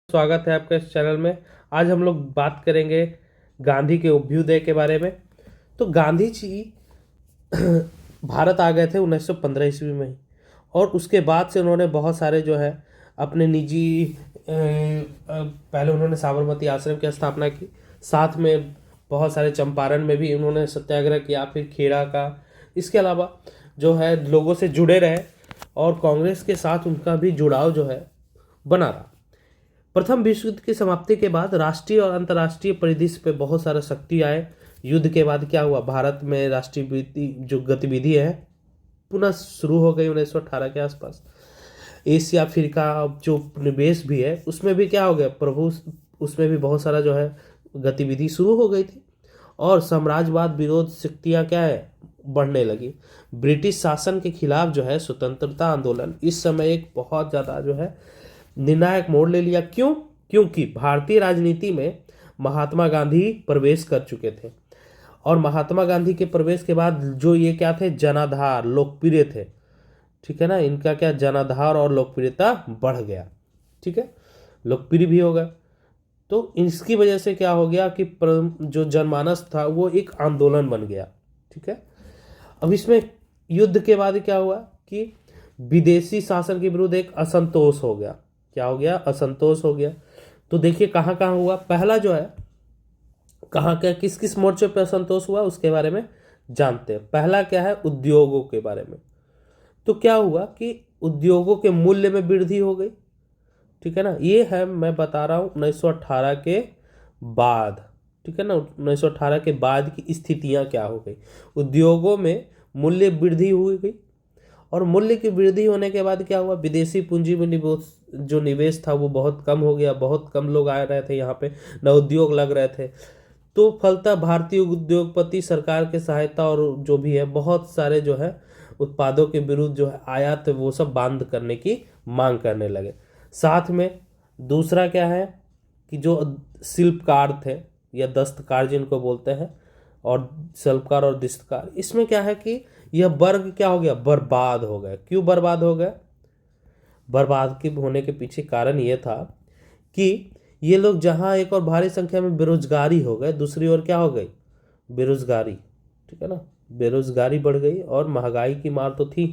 स्वागत है आपका इस चैनल में। आज हम लोग बात करेंगे गांधी के अभ्युदय के बारे में। तो गांधी जी भारत आ गए थे 1915 ईस्वी में और उसके बाद से उन्होंने बहुत सारे जो है अपने निजी पहले उन्होंने साबरमती आश्रम की स्थापना की। साथ में बहुत सारे चंपारण में भी उन्होंने सत्याग्रह किया, फिर खेड़ा का। इसके अलावा जो है लोगों से जुड़े रहे और कांग्रेस के साथ उनका भी जुड़ाव जो है बना रहा। प्रथम विश्व युद्ध की समाप्ति के बाद राष्ट्रीय और अंतर्राष्ट्रीय परिदृश्य पे बहुत सारा शक्ति आए। युद्ध के बाद क्या हुआ, भारत में राष्ट्रीय जो गतिविधि है पुनः शुरू हो गई 1918 के आसपास। एशिया अफ्रीका जो निवेश भी है उसमें भी क्या हो गया प्रभु, उसमें भी बहुत सारा जो है गतिविधि शुरू हो गई थी और साम्राज्यवाद विरोध शक्तियाँ क्या है बढ़ने लगी। ब्रिटिश शासन के खिलाफ जो है स्वतंत्रता आंदोलन इस समय एक बहुत ज़्यादा जो है निर्णायक मोड़ ले लिया। क्यों? क्योंकि भारतीय राजनीति में महात्मा गांधी प्रवेश कर चुके थे और महात्मा गांधी के प्रवेश के बाद जो ये क्या थे जनाधार लोकप्रिय थे, ठीक है ना। इनका क्या जनाधार और लोकप्रियता बढ़ गया, ठीक है, लोकप्रिय भी हो गया। तो इसकी वजह से क्या हो गया कि जो जनमानस था वो एक आंदोलन बन गया, ठीक है। अब इसमें युद्ध के बाद क्या हुआ कि विदेशी शासन के विरुद्ध एक असंतोष हो गया। क्या हो गया? असंतोष हो गया। तो देखिए कहाँ कहाँ हुआ। पहला जो है कहाँ क्या किस किस मोर्चे पे असंतोष हुआ उसके बारे में जानते हैं। पहला क्या है उद्योगों के बारे में। तो क्या हुआ कि उद्योगों के मूल्य में वृद्धि हो गई, ठीक है ना। ये है मैं बता रहा हूँ 1918 के बाद, ठीक है ना। 1918 के बाद की स्थितियाँ क्या हो गई, उद्योगों में मूल्य वृद्धि हुई गई और मूल्य की वृद्धि होने के बाद क्या हुआ विदेशी पूंजी में जो निवेश था वो बहुत कम हो गया। बहुत कम लोग आ रहे थे यहाँ पे, न उद्योग लग रहे थे। तो फलतः भारतीय उद्योगपति सरकार के सहायता और जो भी है बहुत सारे जो है उत्पादों के विरुद्ध जो है आयात वो सब बंद करने की मांग करने लगे। साथ में दूसरा क्या है कि जो शिल्पकार थे या दस्तकार जिनको बोलते हैं, और शिल्पकार और दस्तकार, इसमें क्या है कि यह वर्ग क्या हो गया बर्बाद हो गया। क्यों बर्बाद हो गया? बर्बाद के होने के पीछे कारण ये था कि ये लोग जहाँ एक और भारी संख्या में बेरोजगारी हो गए, दूसरी ओर क्या हो गई बेरोजगारी, ठीक है ना, बेरोजगारी बढ़ गई और महंगाई की मार तो थी।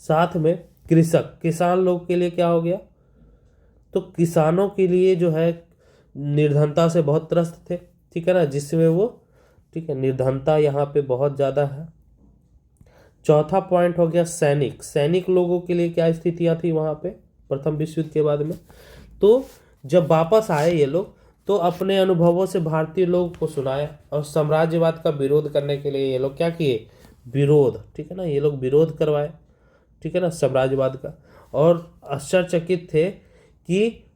साथ में किसान लोग के लिए क्या हो गया, तो किसानों के लिए जो है निर्धनता से बहुत त्रस्त थे, ठीक है ना, जिसमें वो, ठीक है, निर्धनता यहाँ पे बहुत ज़्यादा है। चौथा पॉइंट हो गया सैनिक लोगों के लिए क्या स्थितियां थी वहां पे प्रथम विश्व युद्ध के बाद में। तो जब वापस आए ये लोग तो अपने अनुभवों से भारतीय लोगों को सुनाया और साम्राज्यवाद का विरोध करने के लिए ये लोग क्या किए विरोध, ठीक है ना, ये लोग विरोध करवाए, ठीक है ना, साम्राज्यवाद का। और आश्चर्यचकित थे कि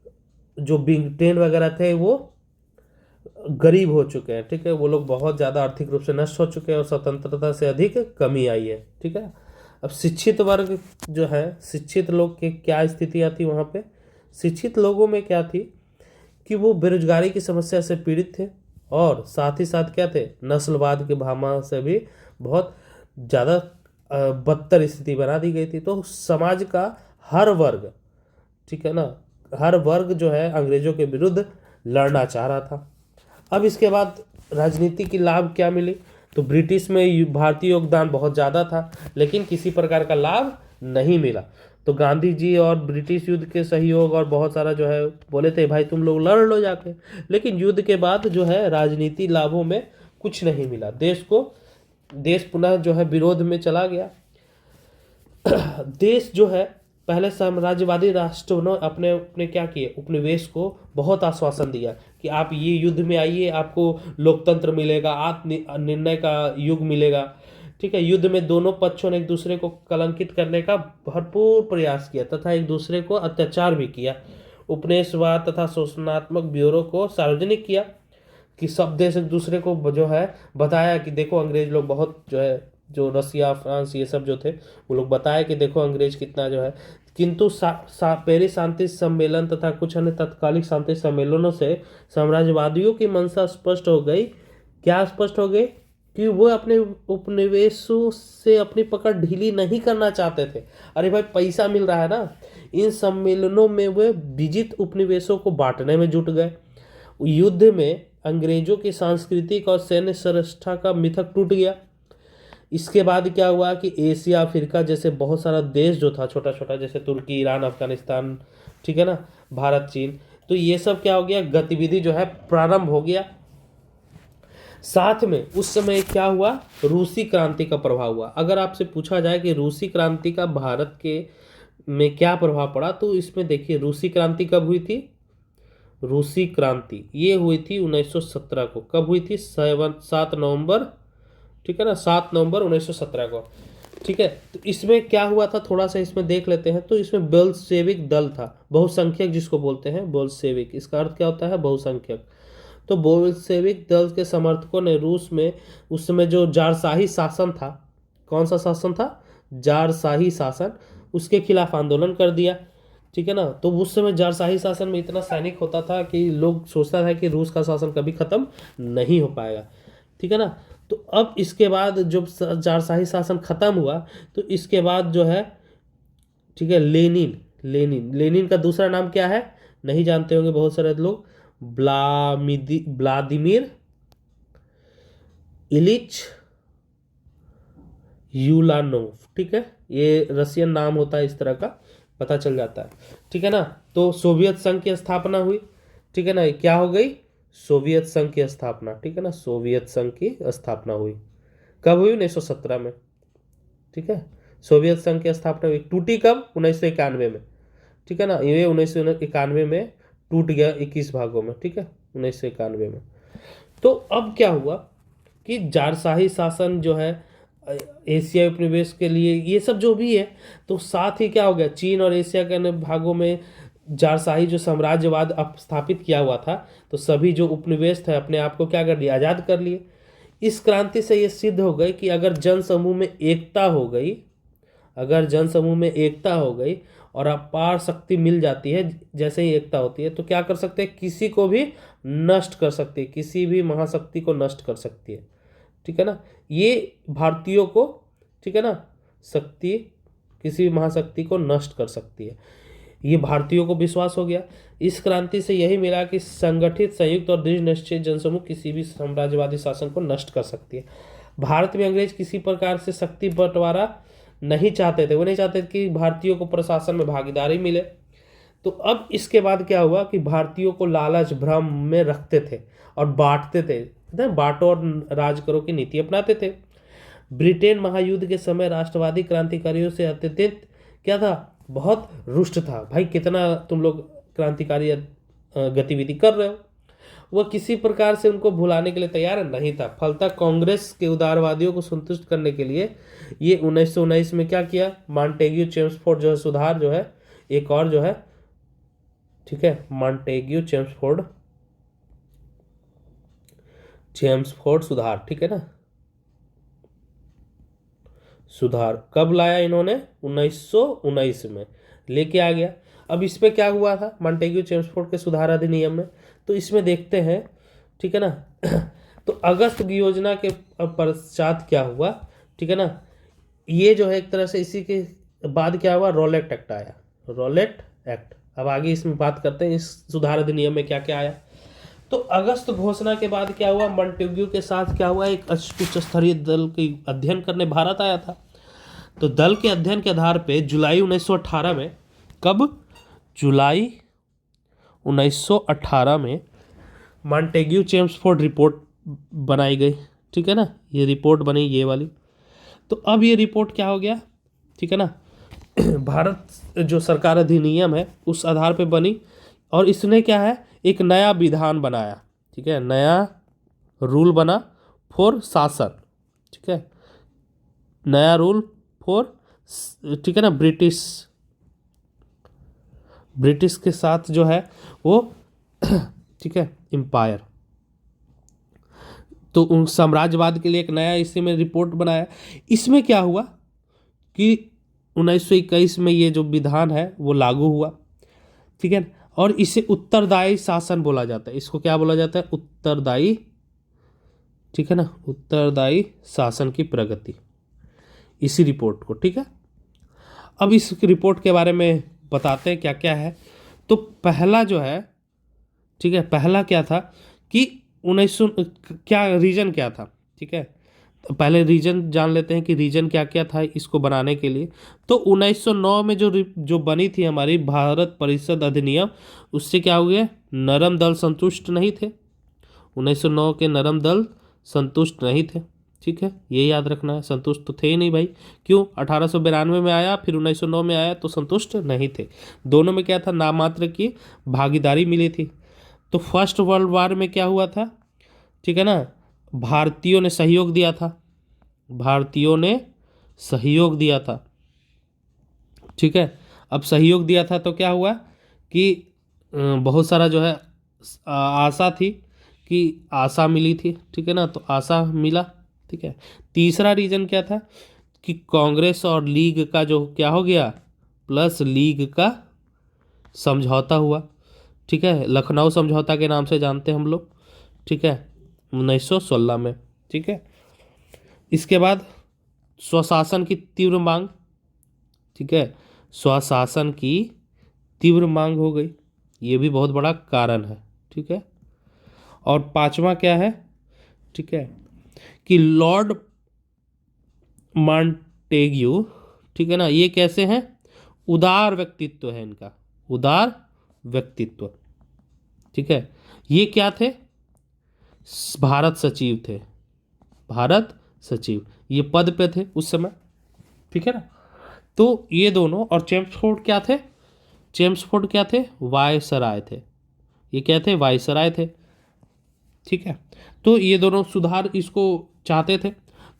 जो ब्रिटेन वगैरह थे वो गरीब हो चुके हैं, ठीक है, वो लोग बहुत ज़्यादा आर्थिक रूप से नष्ट हो चुके हैं और स्वतंत्रता से अधिक कमी आई है, ठीक है। अब शिक्षित वर्ग जो है, शिक्षित लोग के क्या स्थितियाँ थी वहाँ पे। शिक्षित लोगों में क्या थी कि वो बेरोजगारी की समस्या से पीड़ित थे और साथ ही साथ क्या थे नस्लवाद के भामा से भी बहुत ज़्यादा बदतर स्थिति बना दी गई थी। तो समाज का हर वर्ग, ठीक है ना, हर वर्ग जो है अंग्रेजों के विरुद्ध लड़ना चाह रहा था। अब इसके बाद राजनीति की लाभ क्या मिली, तो ब्रिटिश में भारतीय योगदान बहुत ज़्यादा था लेकिन किसी प्रकार का लाभ नहीं मिला। तो गांधी जी और ब्रिटिश युद्ध के सहयोग और बहुत सारा जो है बोले थे भाई तुम लोग लड़ लो जाके, लेकिन युद्ध के बाद जो है राजनीति लाभों में कुछ नहीं मिला। देश पुनः जो है विरोध में चला गया। देश जो है पहले साम्राज्यवादी राष्ट्रों ने अपने अपने क्या किए उपनिवेश को बहुत आश्वासन दिया कि आप ये युद्ध में आइए, आपको लोकतंत्र मिलेगा, आत्म निर्णय का युग मिलेगा, ठीक है। युद्ध में दोनों पक्षों ने एक दूसरे को कलंकित करने का भरपूर प्रयास किया तथा एक दूसरे को अत्याचार भी किया। उपनिवेशवाद तथा शोषणात्मक ब्यूरो को सार्वजनिक किया कि सब देश एक दूसरे को जो है बताया कि देखो अंग्रेज लोग बहुत जो है, जो रसिया फ्रांस ये सब जो थे वो लोग बताया कि देखो अंग्रेज कितना जो है। किंतु पेरिस शांति सम्मेलन तथा कुछ अन्य तत्कालिक शांति सम्मेलनों से साम्राज्यवादियों की मंशा स्पष्ट हो गई। क्या स्पष्ट हो गई कि वो अपने उपनिवेशों से अपनी पकड़ ढीली नहीं करना चाहते थे। अरे भाई, पैसा मिल रहा है ना। इन सम्मेलनों में वे विजित उपनिवेशों को बांटने में जुट गए। युद्ध में अंग्रेजों की सांस्कृतिक और सैन्य संरचना का मिथक टूट गया। इसके बाद क्या हुआ कि एशिया अफ्रीका जैसे बहुत सारा देश जो था छोटा छोटा, जैसे तुर्की, ईरान, अफगानिस्तान, ठीक है ना, भारत, चीन, तो ये सब क्या हो गया, गतिविधि जो है प्रारंभ हो गया। साथ में उस समय क्या हुआ, रूसी क्रांति का प्रभाव हुआ। अगर आपसे पूछा जाए कि रूसी क्रांति का भारत के में क्या प्रभाव पड़ा, तो इसमें देखिए रूसी क्रांति कब हुई थी। रूसी क्रांति ये हुई थी 1917 को। कब हुई थी? 7 नवंबर, ठीक है ना, 7 नवंबर 1917 को, ठीक है। तो इसमें क्या हुआ था, थोड़ा सा इसमें देख लेते हैं। तो इसमें बोल्शेविक दल था, बहुसंख्यक जिसको बोलते हैं बोल्शेविक, इसका अर्थ क्या होता है, बहुसंख्यक। तो बोल्शेविक दल के समर्थकों ने रूस में उस समय जो जारशाही शासन था, कौन सा शासन था, जारशाही शासन, उसके खिलाफ आंदोलन कर दिया, ठीक है ना। तो उस समय जारशाही शासन में इतना सैनिक होता था कि लोग सोचता था कि रूस का शासन कभी खत्म नहीं हो पाएगा, ठीक है ना। तो अब इसके बाद जब जारशाही शासन खत्म हुआ, तो इसके बाद जो है, ठीक है, लेनिन लेनिन लेनिन का दूसरा नाम क्या है, नहीं जानते होंगे बहुत सारे लोग, व्लादिमीर इलिच यूलानोव, ठीक है। ये रशियन नाम होता है, इस तरह का पता चल जाता है, ठीक है ना। तो सोवियत संघ की स्थापना हुई, ठीक है ना। क्या हो गई, सोवियत संघ की स्थापना, ठीक है ना। सोवियत संघ की स्थापना हुई कब हुई, 1917 में, ठीक है। सोवियत संघ की स्थापना हुई। टूटी कब, 1991 में, ठीक है ना। ये 1991 में टूट गया 21 भागों में, ठीक है, 1991 में। तो अब क्या हुआ कि जारशाही शासन जो है एशियाई उपनिवेश के लिए, ये सब जो भी है, तो साथ ही क्या हो गया, चीन और एशिया के अन्य भागों में जारशाही जो साम्राज्यवाद स्थापित किया हुआ था, तो सभी जो उपनिवेश थे अपने आप को क्या कर लिया, आज़ाद कर लिए। इस क्रांति से ये सिद्ध हो गई कि अगर जनसमूह में एकता हो गई, अगर जनसमूह में एकता हो गई और अपार शक्ति मिल जाती है, जैसे ही एकता होती है, तो क्या कर सकते हैं, किसी को भी नष्ट कर सकती है, किसी भी महाशक्ति को नष्ट कर सकती है, ठीक है ना। ये भारतीयों को, ठीक है ना, शक्ति किसी भी महाशक्ति को नष्ट कर सकती है, ये भारतीयों को विश्वास हो गया। इस क्रांति से यही मिला कि संगठित, संयुक्त और दृढ़ निश्चय जनसमूह किसी भी साम्राज्यवादी शासन को नष्ट कर सकती है। भारत में अंग्रेज किसी प्रकार से शक्ति बंटवारा नहीं चाहते थे, वो नहीं चाहते कि भारतीयों को प्रशासन में भागीदारी मिले। तो अब इसके बाद क्या हुआ कि भारतीयों को लालच भ्रम में रखते थे और बांटते थे, बांटो और राज करो की नीति अपनाते थे। ब्रिटेन महायुद्ध के समय राष्ट्रवादी क्रांतिकारियों से अत्यंत क्या था, बहुत रुष्ट था। भाई कितना तुम लोग क्रांतिकारी गतिविधि कर रहे हो, वह किसी प्रकार से उनको भुलाने के लिए तैयार नहीं था। फलतः कांग्रेस के उदारवादियों को संतुष्ट करने के लिए ये 1919 में क्या किया, मॉन्टेग्यू चेम्सफोर्ड जो है सुधार जो है, एक और जो है, ठीक है, मॉन्टेग्यू चेम्सफोर्ड सुधार, ठीक है ना। सुधार कब लाया इन्होंने, 1919 में लेके आ गया। अब इसमें क्या हुआ था मॉन्टेग्यू चेम्सफोर्ड के सुधार अधिनियम में, तो इसमें देखते हैं, ठीक है ना। तो अगस्त की योजना के पश्चात क्या हुआ, ठीक है ना, ये जो है एक तरह से इसी के बाद क्या हुआ, रॉलेट एक्ट आया, रॉलेट एक्ट। अब आगे इसमें बात करते हैं इस सुधार अधिनियम में क्या क्या आया। तो अगस्त घोषणा के बाद क्या हुआ, मॉन्टेग्यू के साथ क्या हुआ, एक उच्च स्तरीय दल की अध्ययन करने भारत आया था। तो दल के अध्ययन के आधार पे जुलाई 1918 में, कब, जुलाई 1918 में मॉन्टेग्यू चेम्सफोर्ड रिपोर्ट बनाई गई, ठीक है ना। ये रिपोर्ट बनी, ये वाली। तो अब ये रिपोर्ट क्या हो गया, ठीक है ना, भारत जो सरकार अधिनियम है उस आधार पे बनी, और इसने क्या है, एक नया विधान बनाया, ठीक है, नया रूल बना फॉर शासन, ठीक है, नया रूल फॉर, ठीक है ना, ब्रिटिश के साथ जो है वो, ठीक है, एम्पायर। तो उन साम्राज्यवाद के लिए एक नया इसी में रिपोर्ट बनाया। इसमें क्या हुआ कि 1921 में ये जो विधान है वो लागू हुआ, ठीक है। और इसे उत्तरदायी शासन बोला जाता है, इसको क्या बोला जाता है, उत्तरदायी ठीक है ना, उत्तरदायी शासन की प्रगति, इसी रिपोर्ट को। ठीक है, अब इस रिपोर्ट के बारे में बताते हैं क्या क्या है। तो पहला जो है, ठीक है, पहला क्या था कि 1900 क्या रीजन क्या था। ठीक है, तो पहले रीजन जान लेते हैं कि रीजन क्या क्या था इसको बनाने के लिए। तो 1909 में जो बनी थी हमारी भारत परिषद अधिनियम, उससे क्या हो गया, नरम दल संतुष्ट नहीं थे। 1909 के नरम दल संतुष्ट नहीं थे। ठीक है, ये याद रखना है, संतुष्ट तो थे ही नहीं भाई। क्यों, 1892 में आया, फिर 1909 में आया, तो संतुष्ट नहीं थे। दोनों में क्या था, नाम मात्र की भागीदारी मिली थी। तो फर्स्ट वर्ल्ड वार में क्या हुआ था, ठीक है ना, भारतीयों ने सहयोग दिया था, भारतीयों ने सहयोग दिया था। ठीक है, अब सहयोग दिया था तो क्या हुआ कि बहुत सारा जो है आशा थी, कि आशा मिली थी। ठीक है ना, तो आशा मिला। ठीक है, तीसरा रीजन क्या था कि कांग्रेस और लीग का जो क्या हो गया, प्लस लीग का समझौता हुआ। ठीक है, लखनऊ समझौता के नाम से जानते हैं हम लोग। ठीक है, 1916 में। ठीक है, इसके बाद स्वशासन की तीव्र मांग। ठीक है, स्वशासन की तीव्र मांग हो गई, ये भी बहुत बड़ा कारण है। ठीक है, और पांचवा क्या है, ठीक है, कि लॉर्ड मॉन्टेग्यू, ठीक है ना, ये कैसे हैं, उदार व्यक्तित्व है इनका, उदार व्यक्तित्व। ठीक है, ये क्या थे, भारत सचिव थे, भारत सचिव, ये पद पे थे उस समय। ठीक है ना, तो ये दोनों, और चेम्सफोर्ड क्या थे, चेम्सफोर्ड क्या थे, वायसराय थे। ये क्या थे, वायसराय थे। ठीक है, तो ये दोनों सुधार इसको चाहते थे।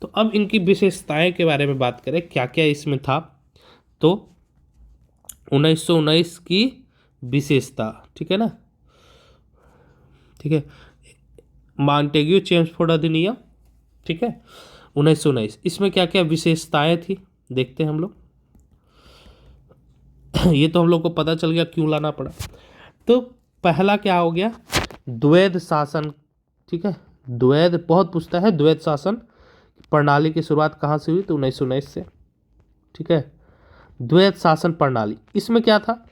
तो अब इनकी विशेषताएं के बारे में बात करें, क्या क्या इसमें था। तो 1919 की विशेषता, ठीक है ना, ठीक है, मॉन्टेग्यू चेम्सफोर्ड अधिनियम, ठीक है, 1919, इसमें क्या क्या विशेषताएं थी देखते हैं हम लोग। ये तो हम लोग को पता चल गया क्यों लाना पड़ा। तो पहला क्या हो गया, द्वैध शासन। ठीक है, द्वैध बहुत पूछता है, द्वैध शासन प्रणाली की शुरुआत कहाँ से हुई, तो 1919 से। ठीक है, द्वैध शासन प्रणाली, इसमें क्या था,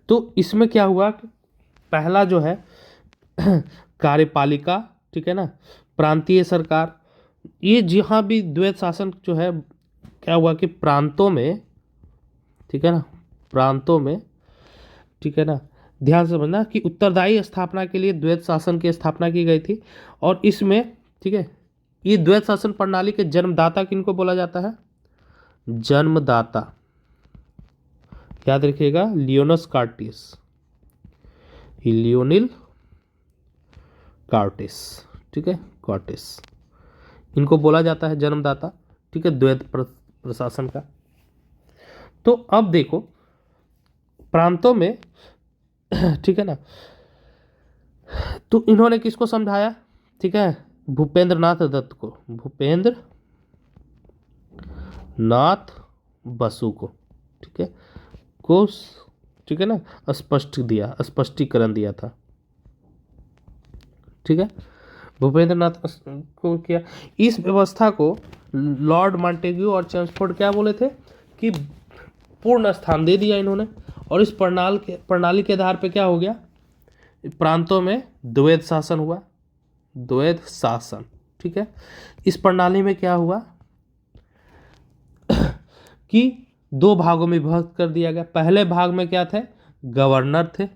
तो इसमें क्या हुआ कि पहला जो है कार्यपालिका, ठीक है ना, प्रांतीय सरकार, ये जहाँ भी द्वैध शासन जो है, क्या हुआ कि प्रांतों में, ठीक है ना, प्रांतों में, ठीक है ना, ध्यान से समझना कि उत्तरदायी स्थापना के लिए द्वैध शासन की स्थापना की गई थी। और इसमें, ठीक है, ये द्वैध शासन प्रणाली के जन्मदाता किनको बोला जाता है, जन्मदाता याद रखिएगा, लियोनस कार्टिस, लियोनिल कार्टिस। ठीक है, कार्टिस, इनको बोला जाता है जन्मदाता। ठीक है, द्वैध प्रशासन का। तो अब देखो प्रांतों में, ठीक है ना, तो इन्होंने किसको समझाया, ठीक है, भूपेंद्र नाथ दत्त को, भूपेंद्र नाथ बसु को, ठीक है, को, ठीक है ना, स्पष्टीकरण दिया था। ठीक है, भूपेंद्र नाथ को किया। इस व्यवस्था को लॉर्ड मॉन्टेग्यू और चेम्सफोर्ड क्या बोले थे कि पूर्ण स्थान दे दिया इन्होंने। और इस प्रणाली के आधार पे क्या हो गया, प्रांतों में द्वैध शासन हुआ, द्वैध शासन। ठीक है, इस प्रणाली में क्या हुआ कि दो भागों में विभक्त कर दिया गया। पहले भाग में क्या थे, गवर्नर थे,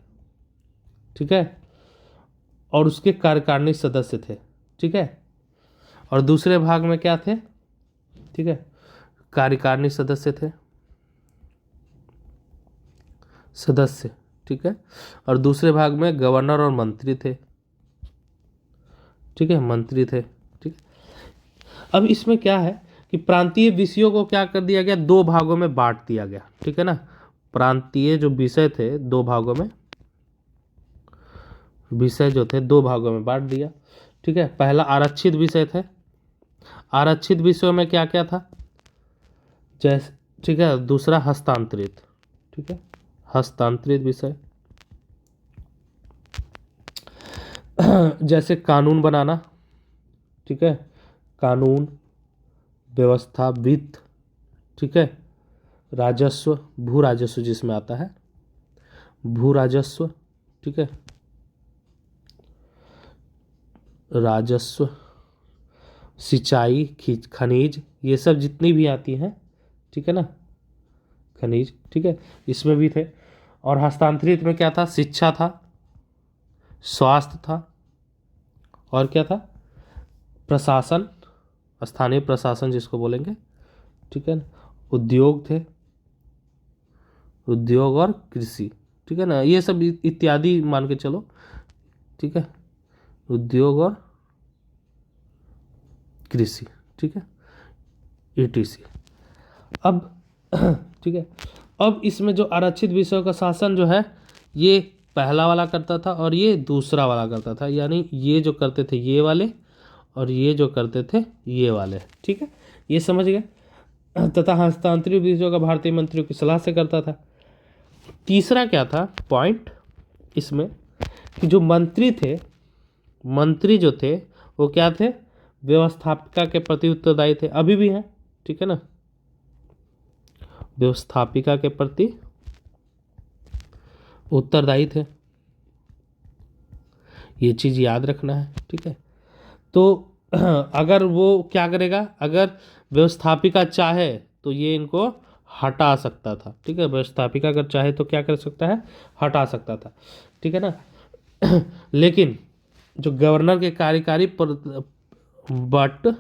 ठीक है, और उसके कार्यकारिणी सदस्य थे। ठीक है, और दूसरे भाग में क्या थे, ठीक है, कार्यकारिणी सदस्य थे, सदस्य। ठीक है, और दूसरे भाग में गवर्नर और मंत्री थे। ठीक है, मंत्री थे। ठीक, अब इसमें क्या है कि प्रांतीय विषयों को क्या कर दिया गया, दो भागों में बांट दिया गया। ठीक है ना, प्रांतीय जो विषय थे दो भागों में, विषय जो थे दो भागों में बांट दिया। ठीक है, पहला आरक्षित विषय थे, आरक्षित विषयों में क्या क्या था, जैसे, ठीक है, दूसरा हस्तांतरित, ठीक है, हस्तांतरित विषय। जैसे कानून बनाना, ठीक है, कानून व्यवस्था, वित्त, ठीक है, राजस्व, भू राजस्व जिसमें आता है, भू राजस्व, ठीक है, राजस्व, सिंचाई, खनिज, ये सब जितनी भी आती हैं, ठीक है ना, खनिज, ठीक है, इसमें भी थे। और हस्तांतरित में क्या था? शिक्षा था, स्वास्थ्य था, और क्या था? प्रशासन, स्थानीय प्रशासन जिसको बोलेंगे, ठीक है ना, उद्योग थे, उद्योग और कृषि, ठीक है ना, ये सब इत्यादि मान के चलो, ठीक है, उद्योग और कृषि, ठीक है, ईटीसी। अब ठीक है, अब इसमें जो आरक्षित विषयों का शासन जो है, ये पहला वाला करता था और ये दूसरा वाला करता था, यानी ये जो करते थे ये वाले और ये जो करते थे ये वाले, ठीक है, ये समझ गए। तथा हस्तांतरित विषयों का भारतीय मंत्रियों की सलाह से करता था। तीसरा क्या था पॉइंट इसमें, कि जो मंत्री थे, मंत्री जो थे वो क्या थे? व्यवस्थापिका के प्रति उत्तरदायी थे, अभी भी हैं, ठीक है ना, व्यवस्थापिका के प्रति उत्तरदायी थे, ये चीज याद रखना है, ठीक है। तो अगर वो क्या करेगा, अगर व्यवस्थापिका चाहे तो ये इनको हटा सकता था, ठीक है, व्यवस्थापिका अगर चाहे तो क्या कर सकता है? हटा सकता था, ठीक है ना। लेकिन जो गवर्नर के कार्यकारी बट,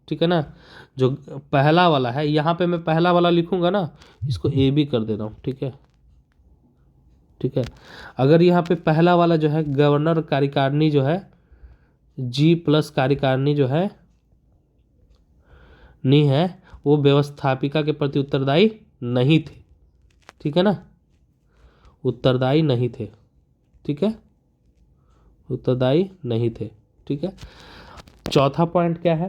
ठीक है ना, जो पहला वाला है, यहाँ पे मैं पहला वाला लिखूंगा ना, इसको ए भी कर दे रहा हूँ, ठीक है, ठीक है। अगर यहाँ पे पहला वाला जो है गवर्नर कार्यकारिणी जो है, जी प्लस कार्यकारिणी जो है नी है, वो व्यवस्थापिका के प्रति उत्तरदायी नहीं थे, ठीक है ना, उत्तरदायी नहीं थे, ठीक है, उत्तरदायी नहीं थे, ठीक है। चौथा पॉइंट क्या है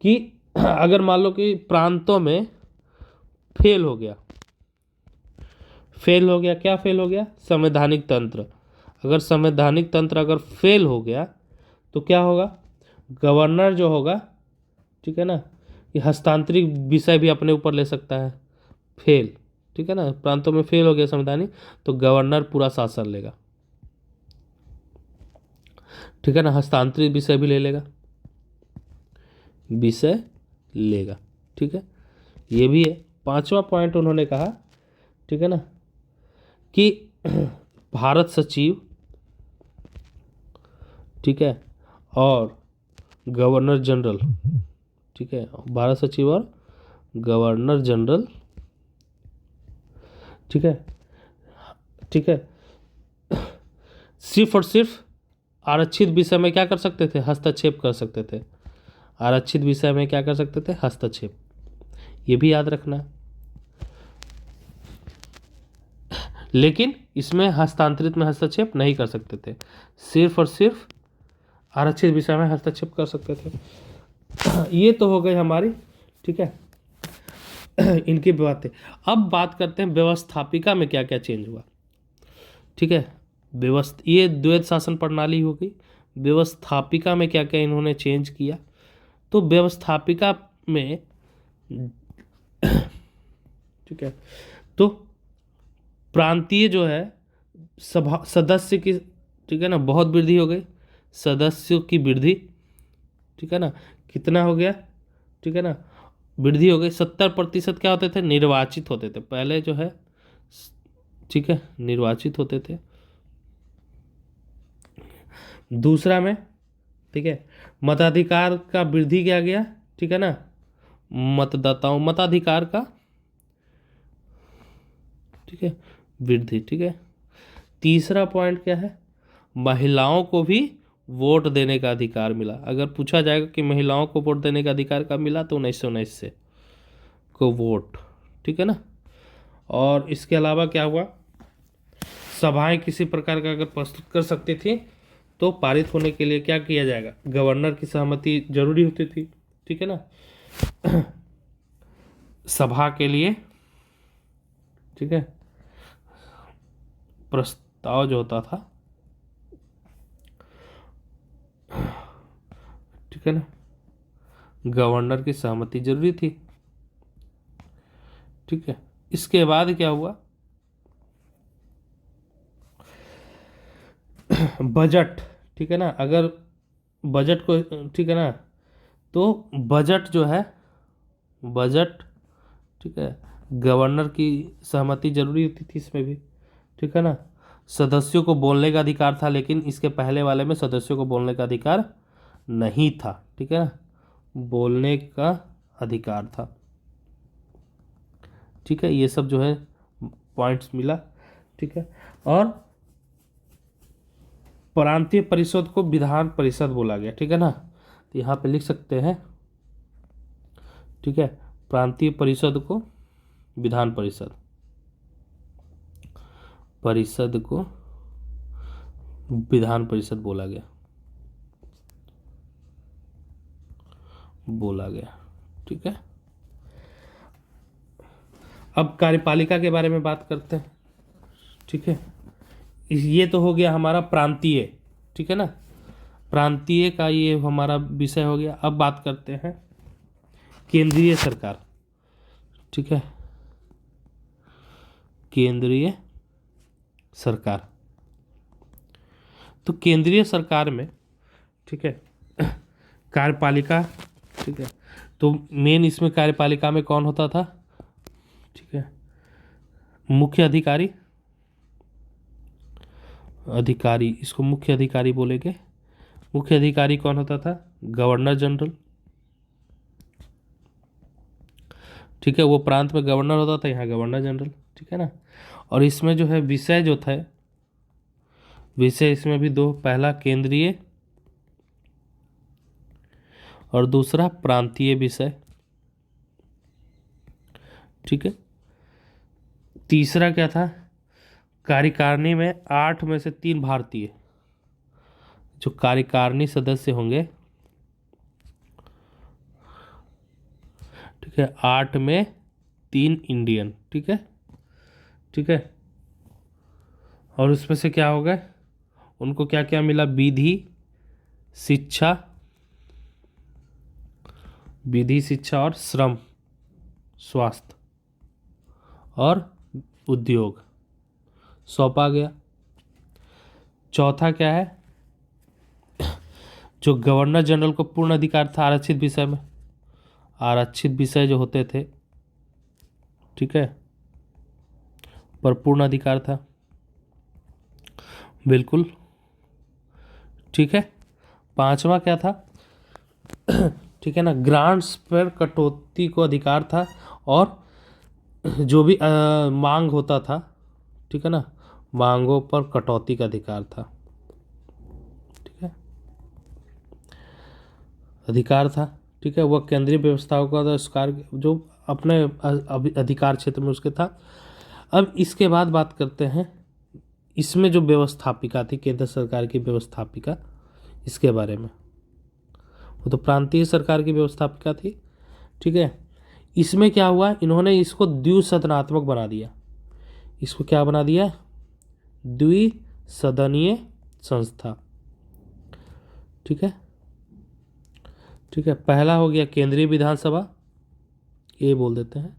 कि अगर मान लो कि प्रांतों में फेल हो गया, फेल हो गया, क्या फेल हो गया? संवैधानिक तंत्र। अगर संवैधानिक तंत्र अगर फेल हो गया तो क्या होगा? गवर्नर जो होगा, ठीक है ना, ये हस्तांतरित विषय भी अपने ऊपर ले सकता है, फेल, ठीक है ना, प्रांतों में फेल हो गया संवैधानिक, तो गवर्नर पूरा शासन लेगा, ठीक है ना, हस्तांतरित विषय भी ले लेगा, विषय लेगा, ठीक है, ये भी है। पांचवा पॉइंट उन्होंने कहा, ठीक है ना, कि भारत सचिव, ठीक है, और गवर्नर जनरल, ठीक है, भारत सचिव और गवर्नर जनरल, ठीक है, ठीक है, सिर्फ और सिर्फ आरक्षित विषय में क्या कर सकते थे? हस्तक्षेप कर सकते थे, आरक्षित विषय में क्या कर सकते थे? हस्तक्षेप, ये भी याद रखना है। लेकिन इसमें हस्तांतरित में हस्तक्षेप नहीं कर सकते थे, सिर्फ और सिर्फ आरक्षित विषय में हस्तक्षेप कर सकते थे। ये तो हो गई हमारी, ठीक है, इनकी बातें। अब बात करते हैं व्यवस्थापिका में क्या क्या चेंज हुआ, ठीक है, ये द्वैध शासन प्रणाली हो गई। व्यवस्थापिका में क्या क्या इन्होंने चेंज किया? तो व्यवस्थापिका में, ठीक है, तो प्रांतीय जो है सभा सदस्य की, ठीक है ना, बहुत वृद्धि हो गई, सदस्यों की वृद्धि, ठीक है ना, कितना हो गया, ठीक है ना, वृद्धि हो गई। 70% क्या होते थे? निर्वाचित होते थे, पहले जो है, ठीक है, निर्वाचित होते थे। दूसरा में, ठीक है, मताधिकार का वृद्धि क्या गया, ठीक है ना, मतदाताओं मताधिकार का, ठीक है, वृद्धि, ठीक है। तीसरा पॉइंट क्या है? महिलाओं को भी वोट देने का अधिकार मिला। अगर पूछा जाएगा कि महिलाओं को वोट देने का अधिकार कब मिला, तो 1919 से को वोट, ठीक है ना। और इसके अलावा क्या हुआ? सभाएं किसी प्रकार का अगर प्रस्तुत कर सकती थी तो पारित होने के लिए क्या किया जाएगा? गवर्नर की सहमति जरूरी होती थी, ठीक है ना, सभा के लिए, ठीक है, प्रस्ताव जो होता था ठीक है ना, गवर्नर की सहमति जरूरी थी। ठीक है, इसके बाद क्या हुआ, बजट। ठीक है ना, अगर बजट को, ठीक है ना, तो बजट जो है, बजट, ठीक है, गवर्नर की सहमति जरूरी होती थी इसमें भी। ठीक है ना, सदस्यों को बोलने का अधिकार था, लेकिन इसके पहले वाले में सदस्यों को बोलने का अधिकार नहीं था। ठीक है ना, बोलने का अधिकार था। ठीक है, ये सब जो है पॉइंट्स मिला। ठीक है, और प्रांतीय परिषद को विधान परिषद बोला गया। ठीक है ना, तो यहाँ पे लिख सकते हैं। ठीक है, प्रांतीय परिषद को विधान परिषद, परिषद को विधान परिषद बोला गया, बोला गया। ठीक है, अब कार्यपालिका के बारे में बात करते हैं। ठीक है, ये तो हो गया हमारा प्रांतीय। ठीक है ना, प्रांतीय का ये हमारा विषय हो गया। अब बात करते हैं केंद्रीय सरकार। ठीक है, केंद्रीय सरकार। तो केंद्रीय सरकार में, ठीक है, कार्यपालिका, ठीक है, तो मेन इसमें कार्यपालिका में कौन होता था? ठीक है, मुख्य अधिकारी, अधिकारी, इसको मुख्य अधिकारी बोलेंगे। मुख्य अधिकारी कौन होता था? Governor general. ठीक है, वो प्रांत में गवर्नर होता था, यहाँ गवर्नर जनरल। ठीक है ना, और इसमें जो है विषय जो था, विषय इसमें भी दो, पहला केंद्रीय और दूसरा प्रांतीय विषय। ठीक है, तीसरा क्या था? कार्यकारिणी में 8 में से 3 भारतीय, जो कार्यकारिणी सदस्य होंगे, ठीक है, 8 में 3 इंडियन। ठीक है, ठीक है, और उसमें से क्या हो गए, उनको क्या क्या मिला? विधि, शिक्षा, विधि, शिक्षा और श्रम, स्वास्थ्य और उद्योग सौंपा गया। चौथा क्या है? जो गवर्नर जनरल को पूर्ण अधिकार था आरक्षित विषय में, आरक्षित विषय जो होते थे, ठीक है, पर पूर्ण अधिकार था, बिल्कुल। ठीक है, पांचवा क्या था? ठीक है ना, ग्रांट्स पर कटौती को अधिकार था, और जो भी मांग होता था, ठीक है ना, मांगों पर कटौती का अधिकार था। ठीक है, अधिकार था। ठीक है, वह केंद्रीय व्यवस्थाओं का अधिकार जो अपने अधिकार क्षेत्र में उसके था। अब इसके बाद बात करते हैं इसमें जो व्यवस्थापिका थी, केंद्र सरकार की व्यवस्थापिका, इसके बारे में। वो तो प्रांतीय सरकार की व्यवस्थापिका थी। ठीक है, इसमें क्या हुआ, इन्होंने इसको द्विसदनात्मक बना दिया। इसको क्या बना दिया? द्विसदनीय संस्था। ठीक है, ठीक है, पहला हो गया केंद्रीय विधानसभा, ये बोल देते हैं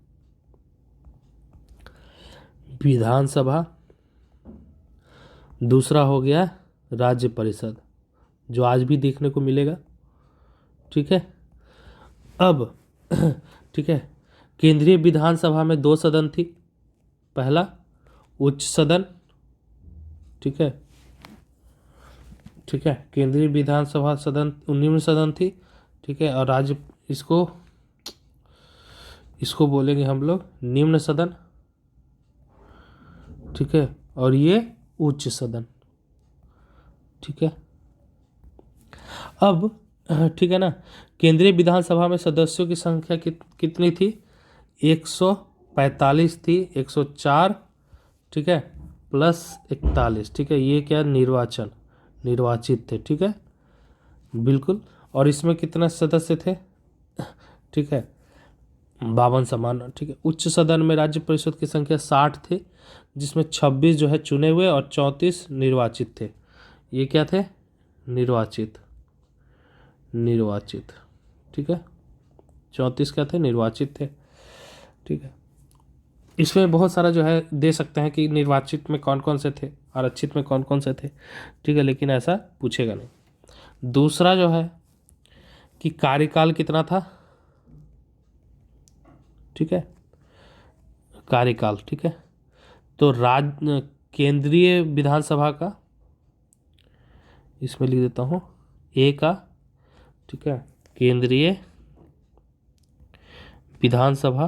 विधानसभा। दूसरा हो गया राज्य परिषद, जो आज भी देखने को मिलेगा। ठीक है, अब ठीक है, केंद्रीय विधानसभा में 2 सदन थी। पहला उच्च सदन, ठीक है, ठीक है, केंद्रीय विधानसभा सदन निम्न सदन थी। ठीक है, और राज्य, इसको बोलेंगे हम लोग निम्न सदन। ठीक है, और ये उच्च सदन। ठीक है, अब ठीक है ना, केंद्रीय विधानसभा में सदस्यों की संख्या कितनी थी? 145 थी, 104, ठीक है, प्लस 41। ठीक है, ये क्या? निर्वाचित थे। ठीक है, बिल्कुल। और इसमें कितने सदस्य थे? ठीक है, 52 समान। ठीक है, उच्च सदन में राज्य परिषद की संख्या 60 थे, जिसमें 26 जो है चुने हुए और 34 निर्वाचित थे। ये क्या थे? निर्वाचित, निर्वाचित, ठीक है। 34 क्या थे, निर्वाचित थे, ठीक है। इसमें बहुत सारा जो है दे सकते हैं कि निर्वाचित में कौन कौन से थे, आरक्षित में कौन कौन से थे, ठीक है, लेकिन ऐसा पूछेगा नहीं। दूसरा जो है कि कार्यकाल कितना था, ठीक है, कार्यकाल, ठीक है। तो केंद्रीय विधानसभा का, इसमें लिख देता हूँ ए का, ठीक है, केंद्रीय विधानसभा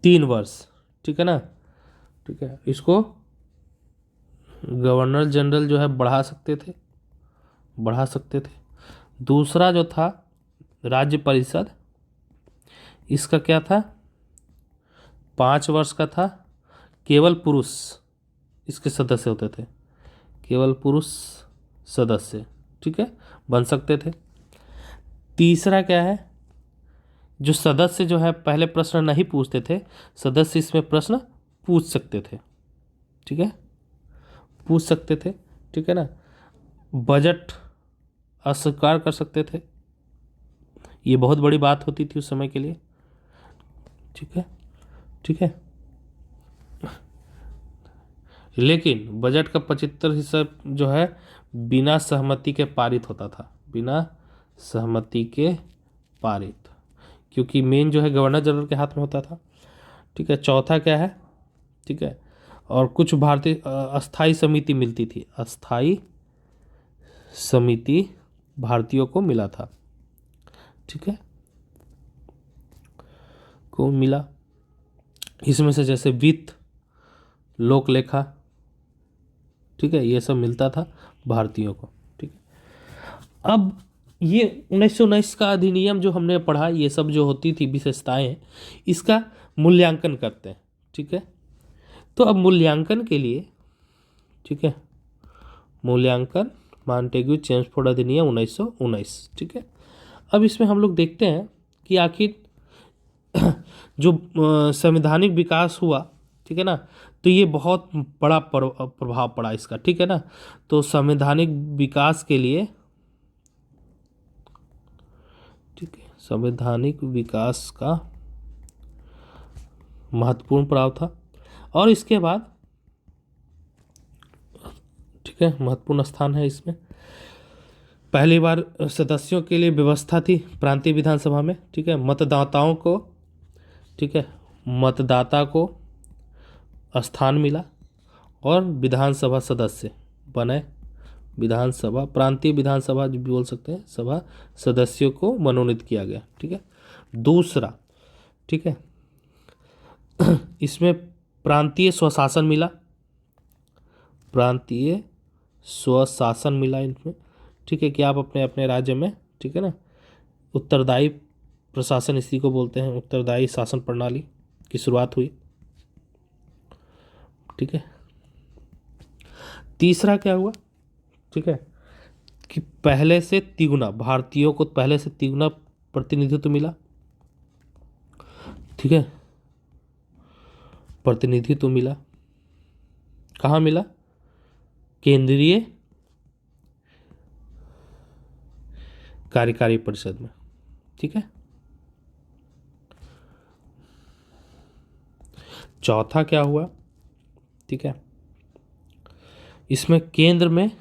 3 वर्ष, ठीक है ना, ठीक है। इसको गवर्नर जनरल जो है बढ़ा सकते थे। दूसरा जो था राज्य परिषद, इसका क्या था, 5 वर्ष का था। केवल पुरुष इसके सदस्य होते थे, केवल पुरुष सदस्य, ठीक है, बन सकते थे। तीसरा क्या है, जो सदस्य जो है पहले प्रश्न नहीं पूछते थे, सदस्य इसमें प्रश्न पूछ सकते थे, ठीक है, पूछ सकते थे, ठीक है ना। बजट अस्वीकार कर सकते थे, ये बहुत बड़ी बात होती थी उस समय के लिए, ठीक है, ठीक है। लेकिन बजट का 75% जो है बिना सहमति के पारित होता था, बिना सहमति के पारित, क्योंकि मेन जो है गवर्नर जनरल के हाथ में होता था, ठीक है। चौथा क्या है, ठीक है, और कुछ भारतीय अस्थाई समिति मिलती थी, अस्थाई समिति भारतीयों को मिला था, ठीक है, को मिला। इसमें से जैसे वित्त, लोक लेखा, ठीक है, ये सब मिलता था भारतीयों को, ठीक है। अब ये 1919 का अधिनियम जो हमने पढ़ा, ये सब जो होती थी विशेषताएं, इसका मूल्यांकन करते हैं, ठीक है। तो अब मूल्यांकन के लिए, ठीक है, मूल्यांकन मॉन्टेग्यू चेम्सफोर्ड अधिनियम 1919, ठीक है। अब इसमें हम लोग देखते हैं कि आखिर जो संवैधानिक विकास हुआ, ठीक है ना, तो ये बहुत बड़ा प्रभाव पड़ा इसका, ठीक है ना। तो संवैधानिक विकास के लिए, ठीक है, संवैधानिक विकास का महत्वपूर्ण प्रभाव था। और इसके बाद, ठीक है, महत्वपूर्ण स्थान है इसमें। पहली बार सदस्यों के लिए व्यवस्था थी प्रांतीय विधानसभा में, ठीक है। मतदाताओं को, ठीक है, मतदाता को स्थान मिला और विधानसभा सदस्य बने, विधानसभा, प्रांतीय विधानसभा जो भी बोल सकते हैं, सभा सदस्यों को मनोनीत किया गया, ठीक है। दूसरा, ठीक है, इसमें प्रांतीय स्वशासन मिला, प्रांतीय स्वशासन मिला इनमें, ठीक है, कि आप अपने अपने राज्य में, ठीक है ना, उत्तरदायी प्रशासन इसी को बोलते हैं, उत्तरदायी शासन प्रणाली की शुरुआत हुई, ठीक है। तीसरा क्या हुआ, ठीक है, कि पहले से तिगुना, भारतीयों को पहले से तिगुना प्रतिनिधित्व मिला, ठीक है, प्रतिनिधित्व मिला। कहाँ मिला, केंद्रीय कार्यकारी परिषद में, ठीक है। चौथा क्या हुआ, ठीक है, इसमें केंद्र में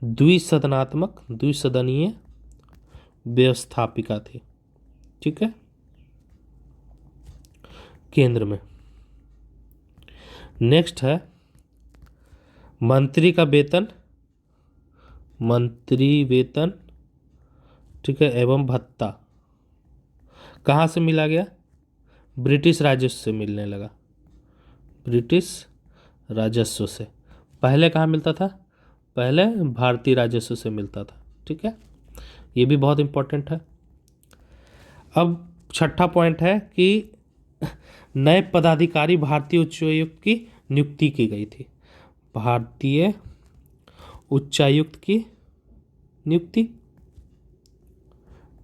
द्विसदनीय व्यवस्थापिका थी, ठीक है, केंद्र में। नेक्स्ट है मंत्री का वेतन, मंत्री वेतन, ठीक है, एवं भत्ता कहाँ से मिला गया, ब्रिटिश राजस्व से मिलने लगा, ब्रिटिश राजस्व से। पहले कहाँ मिलता था, पहले भारतीय राजस्व से मिलता था, ठीक है, ये भी बहुत इंपॉर्टेंट है। अब छठा पॉइंट है कि नए पदाधिकारी भारतीय उच्चायुक्त की नियुक्ति की गई थी, भारतीय उच्चायुक्त की नियुक्ति,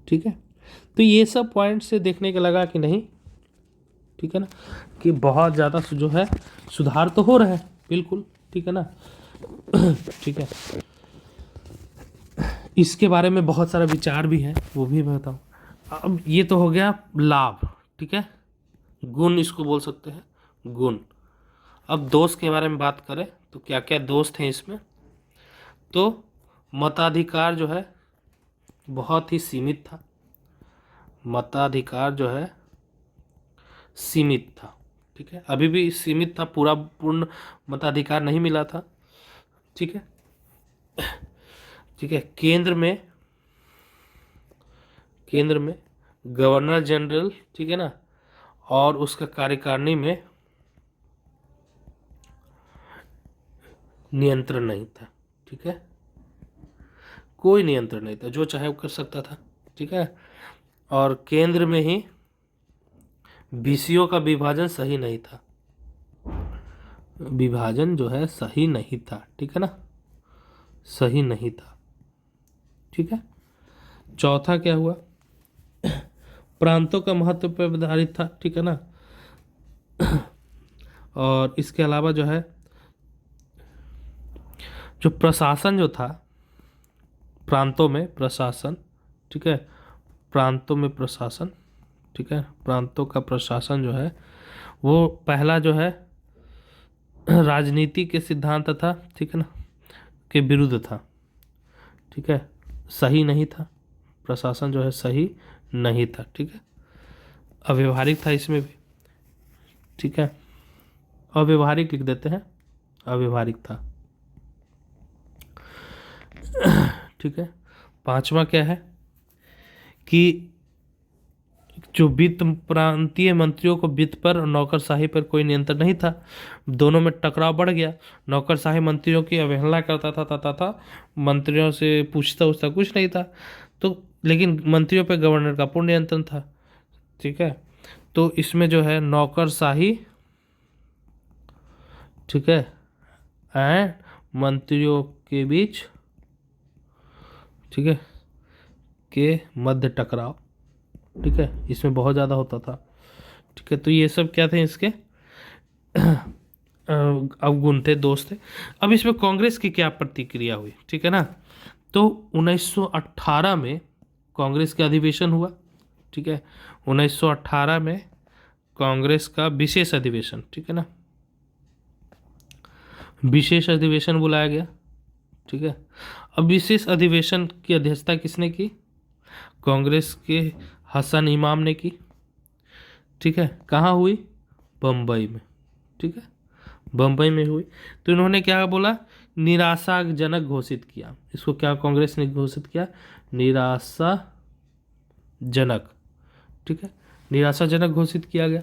ठीक है। तो ये सब पॉइंट से देखने के लगा कि नहीं, ठीक है ना, कि बहुत ज़्यादा जो है सुधार तो हो रहा है, बिल्कुल, ठीक है ना, ठीक है। इसके बारे में बहुत सारा विचार भी है, वो भी मैं बताऊँ। अब ये तो हो गया लाभ, ठीक है, गुण इसको बोल सकते हैं, गुण। अब दोष के बारे में बात करें तो क्या क्या दोष थे इसमें। तो मताधिकार जो है बहुत ही सीमित था, मताधिकार जो है सीमित था, ठीक है, अभी भी सीमित था, पूर्ण मताधिकार नहीं मिला था, ठीक है, ठीक है। केंद्र में गवर्नर जनरल, ठीक है ना, और उसका कार्यकारिणी में नियंत्रण नहीं था, ठीक है, कोई नियंत्रण नहीं था, जो चाहे वो कर सकता था, ठीक है। और केंद्र में ही बीसीओ का विभाजन सही नहीं था, विभाजन जो है सही नहीं था, ठीक है ना, सही नहीं था, ठीक है। चौथा क्या हुआ, प्रांतों का महत्व पर आधारित था, ठीक है ना। और इसके अलावा जो है जो प्रशासन जो था प्रांतों में प्रशासन, ठीक है, प्रांतों में प्रशासन, ठीक है, प्रांतों का प्रशासन जो है वो पहला जो है राजनीति के सिद्धांत था, ठीक है ना, के विरुद्ध था, ठीक है, सही नहीं था, प्रशासन जो है सही नहीं था, ठीक है, अव्यवहारिक था इसमें भी, ठीक है, अव्यवहारिक लिख देते हैं, अव्यवहारिक था, ठीक है। पांचवा क्या है कि जो वित्त प्रांतीय मंत्रियों को वित्त पर और नौकरशाही पर कोई नियंत्रण नहीं था, दोनों में टकराव बढ़ गया, नौकरशाही मंत्रियों की अवहेलना करता था, मंत्रियों से पूछता उसका कुछ नहीं था, तो लेकिन मंत्रियों पर गवर्नर का पूर्ण नियंत्रण था, ठीक है। तो इसमें जो है नौकरशाही, ठीक है, एंड मंत्रियों के बीच, ठीक है, के मध्य टकराव, ठीक है, इसमें बहुत ज़्यादा होता था, ठीक है। तो ये सब क्या थे इसके अवगुण थे, दोष थे। अब इसमें कांग्रेस की क्या प्रतिक्रिया हुई, ठीक है ना। तो 1918 में कांग्रेस का अधिवेशन हुआ, ठीक है, 1918 में कांग्रेस का विशेष अधिवेशन, ठीक है ना, विशेष अधिवेशन बुलाया गया, ठीक है। अब विशेष अधिवेशन की अध्यक्षता किसने की, कांग्रेस के हसन इमाम ने की, ठीक है, कहाँ हुई, बम्बई में, ठीक है, बम्बई में हुई। तो इन्होंने क्या बोला, निराशाजनक घोषित किया, इसको क्या कांग्रेस ने घोषित किया, निराशाजनक, ठीक है, निराशाजनक घोषित किया गया।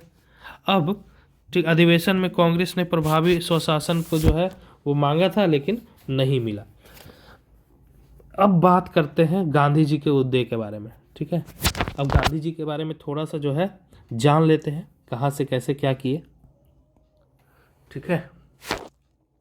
अब ठीक अधिवेशन में कांग्रेस ने प्रभावी स्वशासन को जो है वो मांगा था, लेकिन नहीं मिला। अब बात करते हैं गांधी जी के उद्देश्य के बारे में, ठीक है। अब गांधी जी के बारे में थोड़ा सा जो है जान लेते हैं, कहाँ से कैसे क्या किए, ठीक है।